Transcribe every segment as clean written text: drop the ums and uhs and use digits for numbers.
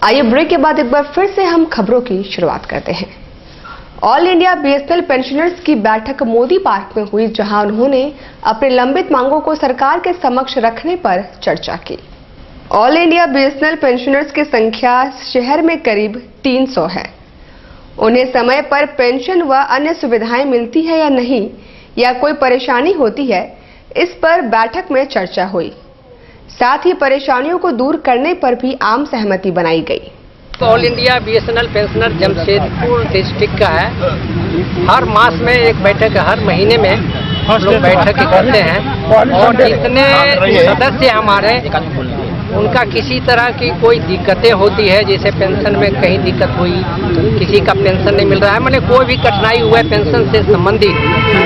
आइए ब्रेक के बाद एक बार फिर से हम खबरों की शुरुआत करते हैं। ऑल इंडिया बीएसएनएल पेंशनर्स की बैठक मोदी पार्क में हुई, जहां उन्होंने अपने लंबित मांगों को सरकार के समक्ष रखने पर चर्चा की। ऑल इंडिया बीएसएनएल पेंशनर्स की संख्या शहर में करीब 300 है। उन्हें समय पर पेंशन व अन्य सुविधाएं मिलती है या नहीं, या कोई परेशानी होती है, इस पर बैठक में चर्चा हुई। साथ ही परेशानियों को दूर करने पर भी आम सहमति बनाई गई। All India BSNL pensioner Jamshedpur district का है। हर मास में एक बैठक, हर महीने में हम लोग बैठक करते हैं और जितने सदस्य हमारे, उनका किसी तरह की कोई दिक्कतें होती है, जैसे पेंशन में कहीं दिक्कत हुई, किसी का पेंशन नहीं मिल रहा है, मैंने कोई भी कठिनाई हुआ है पेंशन से संबंधित,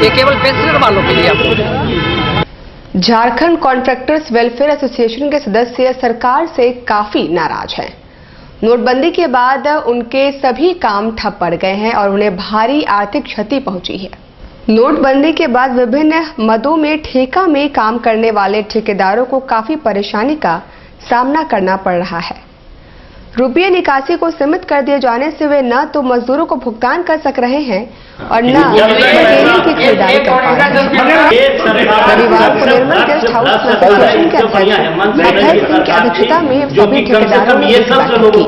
ये केवल पेंशनर वालों के लिए। झारखंड कॉन्ट्रैक्टर्स वेलफेयर एसोसिएशन के सदस्य सरकार से काफी नाराज हैं। नोटबंदी के बाद उनके सभी काम ठप पड़ गए हैं और उन्हें भारी आर्थिक क्षति पहुंची है। नोटबंदी के बाद विभिन्न मदों में ठेका में काम करने वाले ठेकेदारों को काफी परेशानी का सामना करना पड़ रहा है। रुपये निकासी को सीमित कर दिए जाने से वे न तो मजदूरों को भुगतान कर सक रहे हैं और न मटेरियल की खरीदारी कर पा रहे हैं। रविवार को निर्मल गेस्ट हाउस एसोसिएशन के अध्यक्ष अभय सिंह की अध्यक्षता में सभी ठेकेदारों ने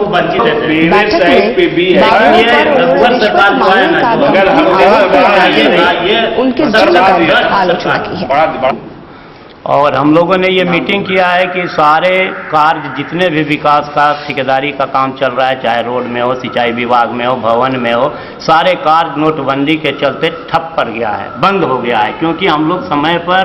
बैठक की। बैठक में बाबुओं पर उन्होंने रिश्वत मांगने का भी उनके जुर्म पर आलोचना की है। और हम लोगों ने ये मीटिंग किया है कि सारे कार्य जितने भी विकास का ठेकेदारी का काम चल रहा है, चाहे रोड में हो, सिंचाई विभाग में हो, भवन में हो, सारे कार्य नोटबंदी के चलते ठप पड़ गया है, बंद हो गया है, क्योंकि हम लोग समय पर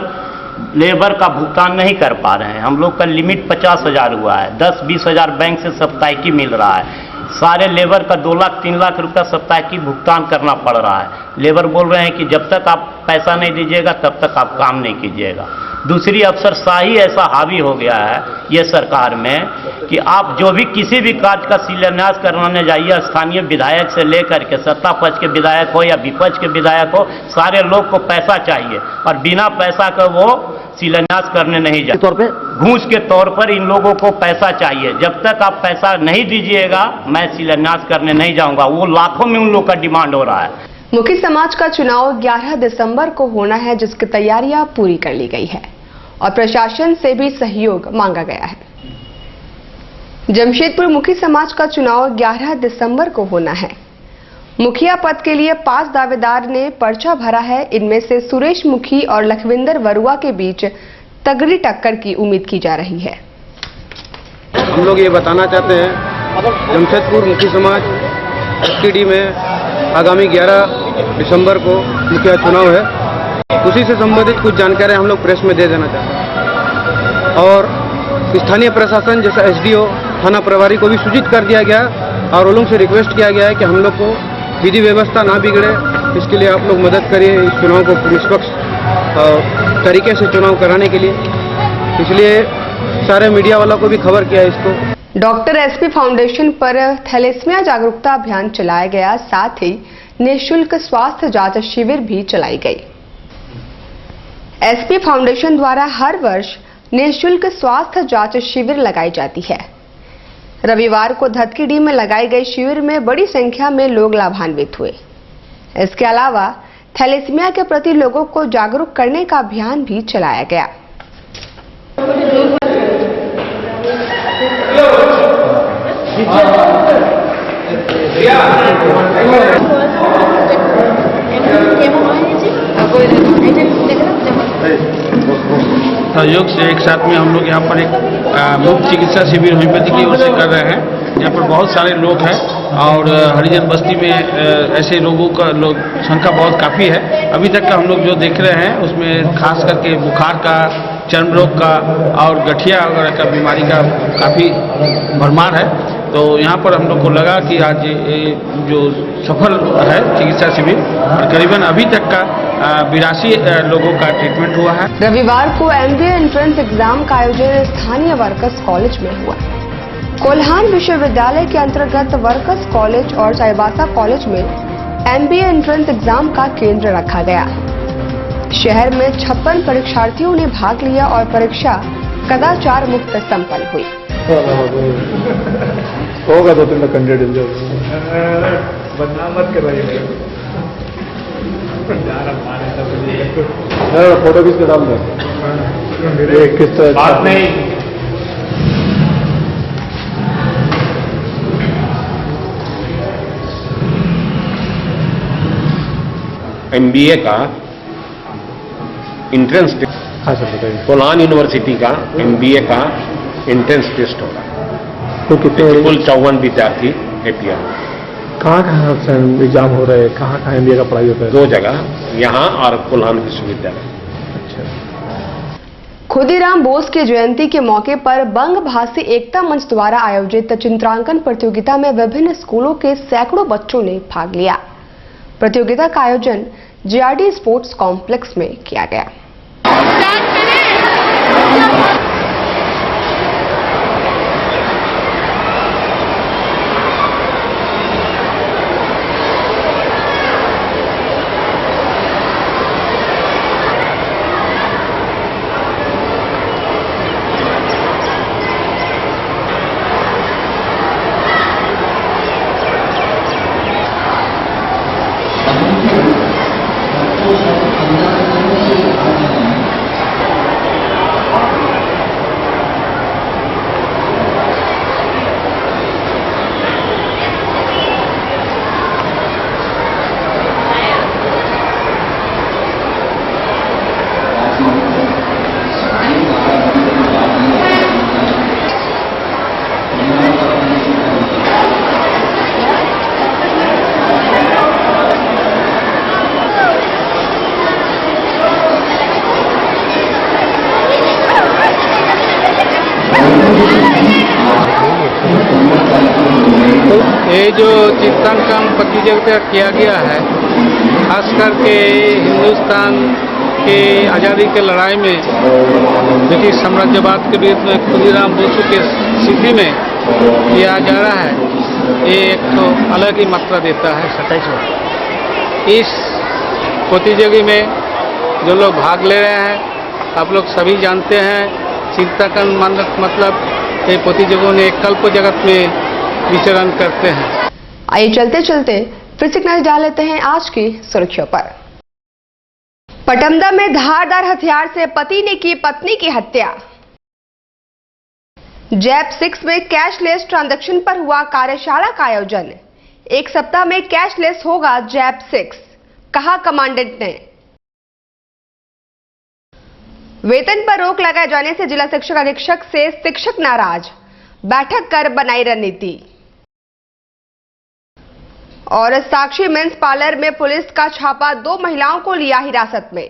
लेबर का भुगतान नहीं कर पा रहे हैं। हम लोग का लिमिट 50,000 हुआ है, 10-20 हज़ार बैंक से साप्ताहिकी मिल रहा है। सारे लेबर का 2 लाख 3 लाख रुपया साप्ताहिकी भुगतान करना पड़ रहा है। लेबर बोल रहे हैं कि जब तक आप पैसा नहीं दीजिएगा तब तक आप काम नहीं कीजिएगा। दूसरी अफसरशाही ऐसा हावी हो गया है ये सरकार में कि आप जो भी किसी भी कार्य का शिलान्यास करवाने जाइए, स्थानीय विधायक से लेकर के सत्ता पक्ष के विधायक हो या विपक्ष के विधायक हो, सारे लोग को पैसा चाहिए और बिना पैसा का वो शिलान्यास करने नहीं जाते। तौर पे घूस के तौर पर इन लोगों को पैसा चाहिए। जब तक आप पैसा नहीं दीजिएगा मैं शिलान्यास करने नहीं जाऊंगा। वो लाखों में उन लोग का डिमांड हो रहा है। मुखी समाज का चुनाव 11 दिसंबर को होना है, जिसकी तैयारियां पूरी कर ली गई है और प्रशासन से भी सहयोग मांगा गया है। जमशेदपुर मुखी समाज का चुनाव 11 दिसंबर को होना है। मुखिया पद के लिए 5 दावेदार ने पर्चा भरा है। इनमें से सुरेश मुखी और लखविंदर वरुआ के बीच तगड़ी टक्कर की उम्मीद की जा रही है। हम लोग ये बताना चाहते हैं, जमशेदपुर मुखी समाज एसटीडी में आगामी 11 दिसंबर को मुखिया चुनाव है। उसी से संबंधित कुछ जानकारी हम लोग प्रेस में दे देना चाहते हैं और स्थानीय प्रशासन जैसा एसडीओ, थाना प्रभारी को भी सूचित कर दिया गया और उन लोगों से रिक्वेस्ट किया गया है कि हम लोग को विधि व्यवस्था ना बिगड़े, इसके लिए आप लोग मदद करिए इस चुनाव को निष्पक्ष तरीके से चुनाव कराने के लिए। इसलिए सारे मीडिया वालों को भी खबर किया है इसको। डॉक्टर एसपी फाउंडेशन पर थैलेसीमिया जागरूकता अभियान चलाया गया, साथ ही निःशुल्क स्वास्थ्य जांच शिविर भी चलाई गई। एसपी फाउंडेशन द्वारा हर वर्ष निःशुल्क स्वास्थ्य जांच शिविर लगाई जाती है। रविवार को धतकीडी में लगाई गई शिविर में बड़ी संख्या में लोग लाभान्वित हुए। इसके अलावा थैलेसीमिया के प्रति लोगों को जागरूक करने का अभियान भी चलाया गया। सहयोग से एक साथ में हम लोग यहाँ पर एक मुफ्त चिकित्सा शिविर होम्योपैथी की ओर से कर रहे हैं। यहाँ पर बहुत सारे लोग हैं और हरिजन बस्ती में ऐसे लोगों का संख्या बहुत काफ़ी है। अभी तक का हम लोग जो देख रहे हैं उसमें खास करके बुखार का, चर्म रोग का और गठिया वगैरह का बीमारी का काफ़ी भरमार है। तो यहाँ पर हम लोग को लगा कि आज जो सफल है चिकित्सा शिविर, करीबन अभी तक का 82 लोगों का ट्रीटमेंट हुआ है। रविवार को एमबीए एंट्रेंस एग्जाम का आयोजन स्थानीय वर्कर्स कॉलेज में हुआ। कोल्हान विश्वविद्यालय के अंतर्गत वर्कर्स कॉलेज और चाईबासा कॉलेज में एमबीए एंट्रेंस एग्जाम का केंद्र रखा गया। शहर में 56 परीक्षार्थियों ने भाग लिया और परीक्षा कदाचार मुक्त संपन्न हुई। होगा 2-3 लाख कैंडिडेट बदनाम मत करवाइए। फोटो किसके डाल दो किस बात नहीं। MBA का एंट्रेंस टेस्ट, हाँ सर बताइए। कोलान यूनिवर्सिटी का MBA का एंट्रेंस टेस्ट होगा। तो कितने कुल 54 विद्यार्थी APR। कहाँ एग्जाम हो रहे हैं, कहाँ MBA का पढ़ाई होता है? 2 जगह, यहाँ और कोल्हान विश्वविद्यालय। अच्छा। खुदीराम बोस की जयंती के मौके पर बंग भाषी एकता मंच द्वारा आयोजित चित्रांकन प्रतियोगिता में विभिन्न स्कूलों के सैकड़ों बच्चों ने भाग लिया। प्रतियोगिता का आयोजन JRD स्पोर्ट्स कॉम्प्लेक्स में किया गया। ये जो चित्रांकन प्रतियोगिता किया गया है, खास करके हिंदुस्तान के आज़ादी के लड़ाई में ब्रिटिश साम्राज्यवाद के विरुद्ध में खुदीराम बोसू के स्मृति में किया जा रहा है, ये एक तो अलग ही मात्रा देता है। 27 इस प्रतियोगी में जो लोग भाग ले रहे हैं, आप लोग सभी जानते हैं, चित्रांकन मतलब ये प्रतियोगियों ने कल्प जगत में विचरण करते हैं। आइए चलते चलते फिर से नजर डाल लेते हैं आज की सुर्खियों पर। पटमदा में धारदार हथियार से पति ने की पत्नी की हत्या। जैप 6 में कैशलेस ट्रांजैक्शन पर हुआ कार्यशाला का आयोजन। 1 सप्ताह में कैशलेस होगा जैप 6, कहा कमांडेंट ने। वेतन पर रोक लगाए जाने से जिला शिक्षक अधीक्षक से शिक्षक नाराज, बैठक कर बनाई रणनीति। और साक्षी मेंस पार्लर में पुलिस का छापा, 2 महिलाओं को लिया हिरासत में।